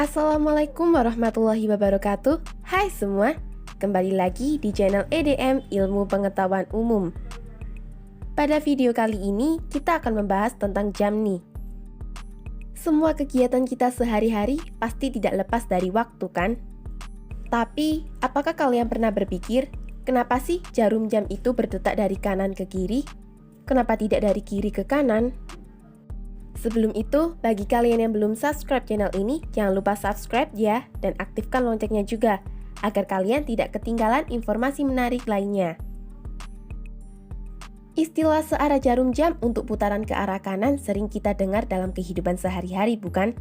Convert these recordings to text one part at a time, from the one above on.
Assalamualaikum warahmatullahi wabarakatuh. Hai semua, kembali lagi di channel EDM Ilmu Pengetahuan Umum. Pada video kali ini kita akan membahas tentang jam nih. Semua kegiatan kita sehari-hari pasti tidak lepas dari waktu kan? Tapi apakah kalian pernah berpikir kenapa sih jarum jam itu berdetak dari kanan ke kiri? Kenapa tidak dari kiri ke kanan? Sebelum itu, bagi kalian yang belum subscribe channel ini, jangan lupa subscribe ya, dan aktifkan loncengnya juga, agar kalian tidak ketinggalan informasi menarik lainnya. Istilah searah jarum jam untuk putaran ke arah kanan sering kita dengar dalam kehidupan sehari-hari, bukan?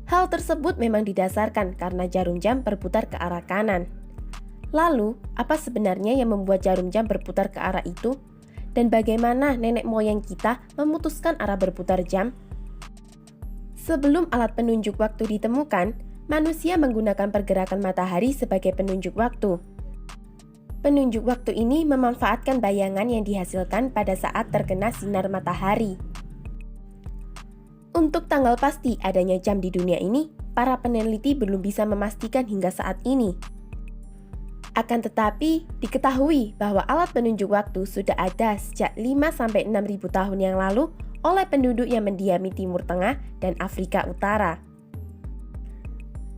Hal tersebut memang didasarkan karena jarum jam berputar ke arah kanan. Lalu, apa sebenarnya yang membuat jarum jam berputar ke arah itu? Dan bagaimana nenek moyang kita memutuskan arah berputar jam? Sebelum alat penunjuk waktu ditemukan, manusia menggunakan pergerakan matahari sebagai penunjuk waktu. Penunjuk waktu ini memanfaatkan bayangan yang dihasilkan pada saat terkena sinar matahari. Untuk tanggal pasti adanya jam di dunia ini, para peneliti belum bisa memastikan hingga saat ini. Akan tetapi, diketahui bahwa alat penunjuk waktu sudah ada sejak 5-6 ribu tahun yang lalu oleh penduduk yang mendiami Timur Tengah dan Afrika Utara.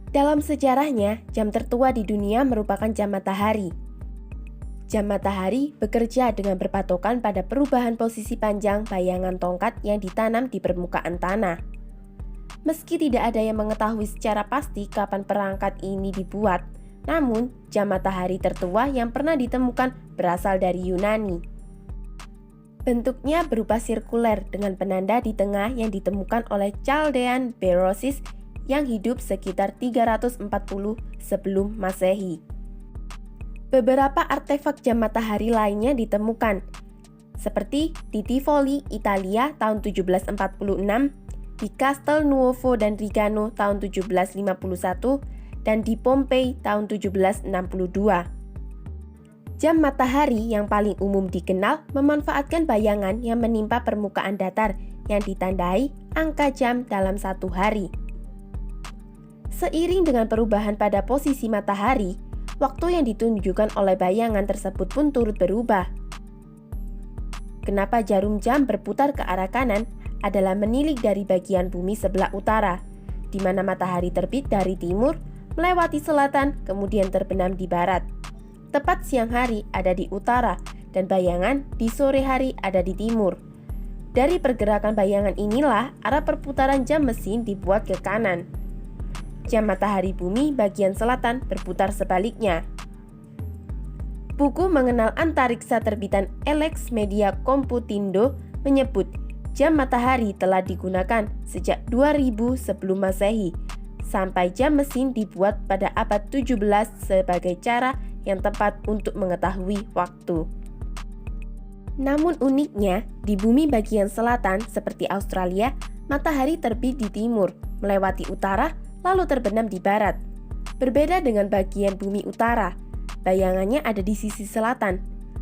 Dalam sejarahnya, jam tertua di dunia merupakan jam matahari. Jam matahari bekerja dengan berpatokan pada perubahan posisi panjang bayangan tongkat yang ditanam di permukaan tanah. Meski tidak ada yang mengetahui secara pasti kapan perangkat ini dibuat, namun, jam matahari tertua yang pernah ditemukan berasal dari Yunani. Bentuknya berupa sirkuler dengan penanda di tengah yang ditemukan oleh Chaldean Berosus yang hidup sekitar 340 sebelum Masehi. Beberapa artefak jam matahari lainnya ditemukan, seperti di Tivoli, Italia tahun 1746, di Castel Nuovo dan Rigano tahun 1751, dan di Pompei tahun 1762. Jam matahari yang paling umum dikenal memanfaatkan bayangan yang menimpa permukaan datar yang ditandai angka jam dalam satu hari. Seiring dengan perubahan pada posisi matahari, waktu yang ditunjukkan oleh bayangan tersebut pun turut berubah. Kenapa jarum jam berputar ke arah kanan adalah menilik dari bagian bumi sebelah utara, di mana matahari terbit dari timur, melewati selatan, kemudian terbenam di barat. Tepat siang hari ada di utara, dan bayangan di sore hari ada di timur. Dari pergerakan bayangan inilah arah perputaran jam mesin dibuat ke kanan. Jam matahari bumi bagian selatan berputar sebaliknya. Buku mengenal antariksa terbitan Alex Media Computindo menyebut jam matahari telah digunakan sejak 2000 sebelum Masehi, sampai jam mesin dibuat pada abad 17 sebagai cara yang tepat untuk mengetahui waktu. Namun uniknya, di bumi bagian selatan seperti Australia, matahari terbit di timur, melewati utara, lalu terbenam di barat. Berbeda dengan bagian bumi utara, bayangannya ada di sisi selatan.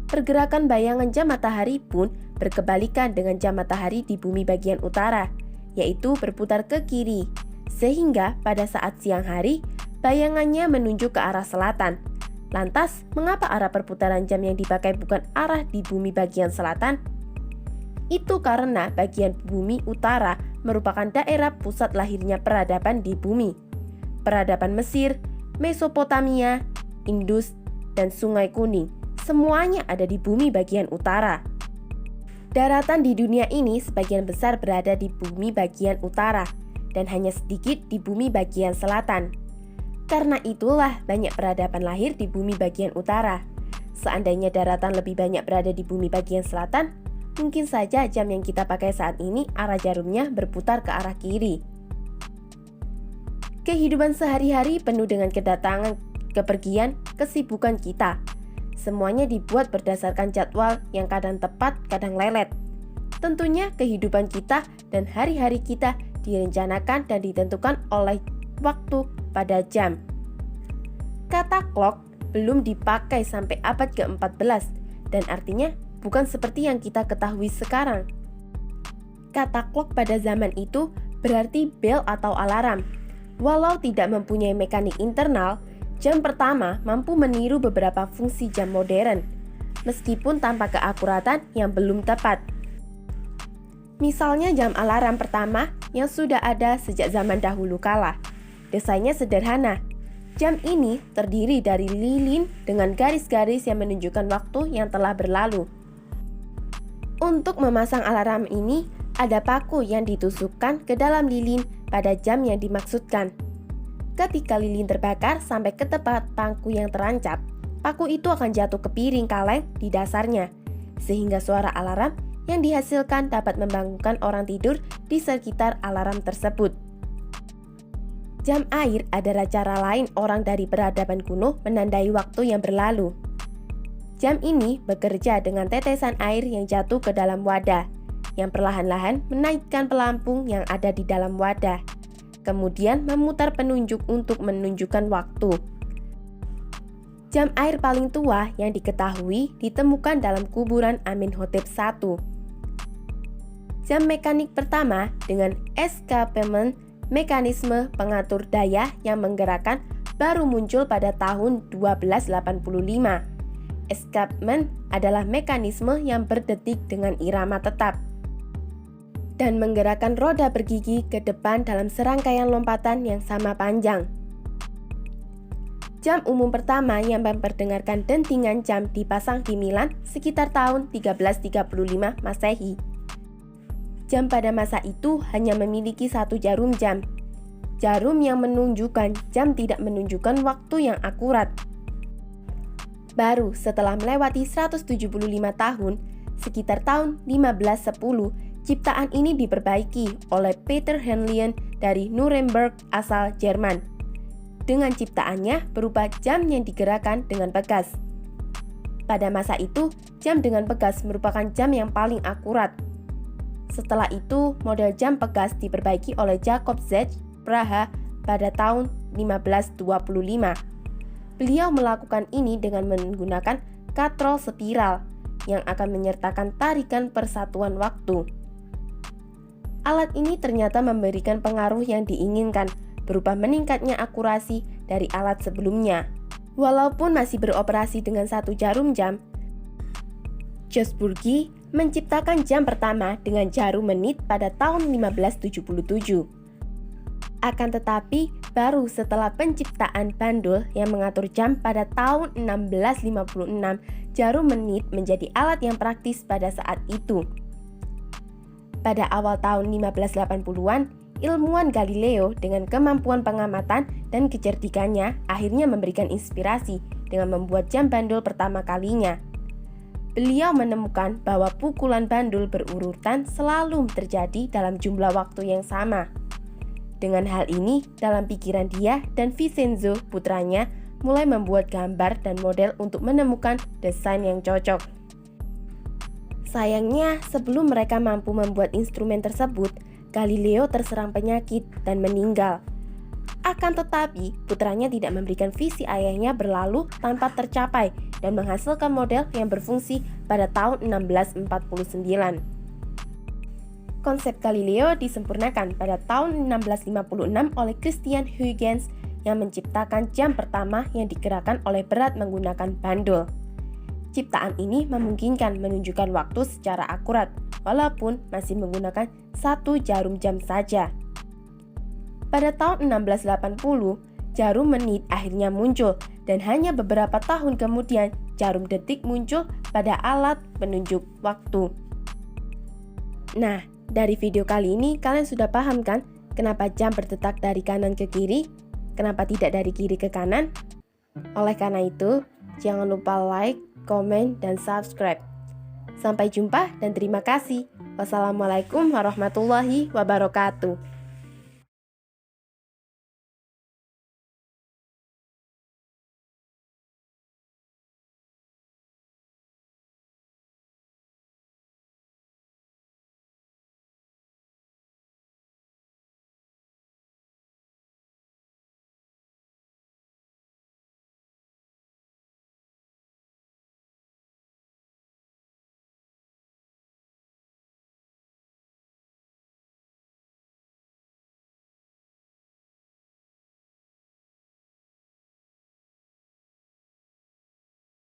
Pergerakan bayangan jam matahari pun berkebalikan dengan jam matahari di bumi bagian utara, yaitu berputar ke kiri. Sehingga pada saat siang hari, bayangannya menunjuk ke arah selatan. Lantas, mengapa arah perputaran jam yang dipakai bukan arah di bumi bagian selatan? Itu karena bagian bumi utara merupakan daerah pusat lahirnya peradaban di bumi. Peradaban Mesir, Mesopotamia, Indus, dan Sungai Kuning, semuanya ada di bumi bagian utara. Daratan di dunia ini sebagian besar berada di bumi bagian utara, dan hanya sedikit di bumi bagian selatan. Karena itulah banyak peradaban lahir di bumi bagian utara. Seandainya daratan lebih banyak berada di bumi bagian selatan, mungkin saja jam yang kita pakai saat ini arah jarumnya berputar ke arah kiri. Kehidupan sehari-hari penuh dengan kedatangan, kepergian, kesibukan kita. Semuanya dibuat berdasarkan jadwal yang kadang tepat, kadang lelet. Tentunya kehidupan kita dan hari-hari kita direncanakan dan ditentukan oleh waktu pada jam. Kata clock belum dipakai sampai abad ke-14 dan artinya bukan seperti yang kita ketahui sekarang. Kata clock pada zaman itu berarti bel atau alarm. Walau tidak mempunyai mekanik internal, jam pertama mampu meniru beberapa fungsi jam modern, meskipun tanpa keakuratan yang belum tepat. Misalnya jam alarm pertama yang sudah ada sejak zaman dahulu kala. Desainnya sederhana. Jam ini terdiri dari lilin dengan garis-garis yang menunjukkan waktu yang telah berlalu. Untuk memasang alarm ini, ada paku yang ditusukkan ke dalam lilin pada jam yang dimaksudkan. Ketika lilin terbakar sampai ke tepat paku yang terancap, paku itu akan jatuh ke piring kaleng di dasarnya, sehingga suara alarm yang dihasilkan dapat membangunkan orang tidur di sekitar alarm tersebut. Jam air adalah cara lain orang dari peradaban kuno menandai waktu yang berlalu. Jam ini bekerja dengan tetesan air yang jatuh ke dalam wadah, yang perlahan-lahan menaikkan pelampung yang ada di dalam wadah, kemudian memutar penunjuk untuk menunjukkan waktu. Jam air paling tua yang diketahui ditemukan dalam kuburan Amenhotep I. Jam mekanik pertama dengan escapement, mekanisme pengatur daya yang menggerakkan, baru muncul pada tahun 1285. Escapement adalah mekanisme yang berdetik dengan irama tetap dan menggerakkan roda bergigi ke depan dalam serangkaian lompatan yang sama panjang. Jam umum pertama yang memperdengarkan dentingan jam dipasang di Milan sekitar tahun 1335 Masehi. Jam pada masa itu hanya memiliki satu jarum jam. Jarum yang menunjukkan jam tidak menunjukkan waktu yang akurat. Baru setelah melewati 175 tahun, sekitar tahun 1510, ciptaan ini diperbaiki oleh Peter Henlein dari Nuremberg asal Jerman. Dengan ciptaannya berupa jam yang digerakkan dengan pegas. Pada masa itu, jam dengan pegas merupakan jam yang paling akurat. Setelah itu, model jam pegas diperbaiki oleh Jacob Zech, Praha, pada tahun 1525. Beliau melakukan ini dengan menggunakan katrol spiral yang akan menyertakan tarikan persatuan waktu. Alat ini ternyata memberikan pengaruh yang diinginkan, berupa meningkatnya akurasi dari alat sebelumnya. Walaupun masih beroperasi dengan satu jarum jam, Josburgi menciptakan jam pertama dengan jarum menit pada tahun 1577. Akan tetapi, baru setelah penciptaan bandul yang mengatur jam pada tahun 1656, jarum menit menjadi alat yang praktis pada saat itu. Pada awal tahun 1580-an, ilmuwan Galileo dengan kemampuan pengamatan dan kecerdikannya akhirnya memberikan inspirasi dengan membuat jam bandul pertama kalinya. Beliau menemukan bahwa pukulan bandul berurutan selalu terjadi dalam jumlah waktu yang sama. Dengan hal ini, dalam pikiran dia dan Vincenzo putranya mulai membuat gambar dan model untuk menemukan desain yang cocok. Sayangnya, sebelum mereka mampu membuat instrumen tersebut, Galileo terserang penyakit dan meninggal. Akan tetapi, putranya tidak memberikan visi ayahnya berlalu tanpa tercapai dan menghasilkan model yang berfungsi pada tahun 1649. Konsep Galileo disempurnakan pada tahun 1656 oleh Christian Huygens yang menciptakan jam pertama yang digerakkan oleh berat menggunakan bandul. Ciptaan ini memungkinkan menunjukkan waktu secara akurat, walaupun masih menggunakan satu jarum jam saja. Pada tahun 1680, jarum menit akhirnya muncul, dan hanya beberapa tahun kemudian jarum detik muncul pada alat penunjuk waktu. Nah, dari video kali ini kalian sudah paham kan kenapa jam berdetak dari kanan ke kiri, kenapa tidak dari kiri ke kanan? Oleh karena itu, jangan lupa like, komen, dan subscribe. Sampai jumpa dan terima kasih. Wassalamualaikum warahmatullahi wabarakatuh.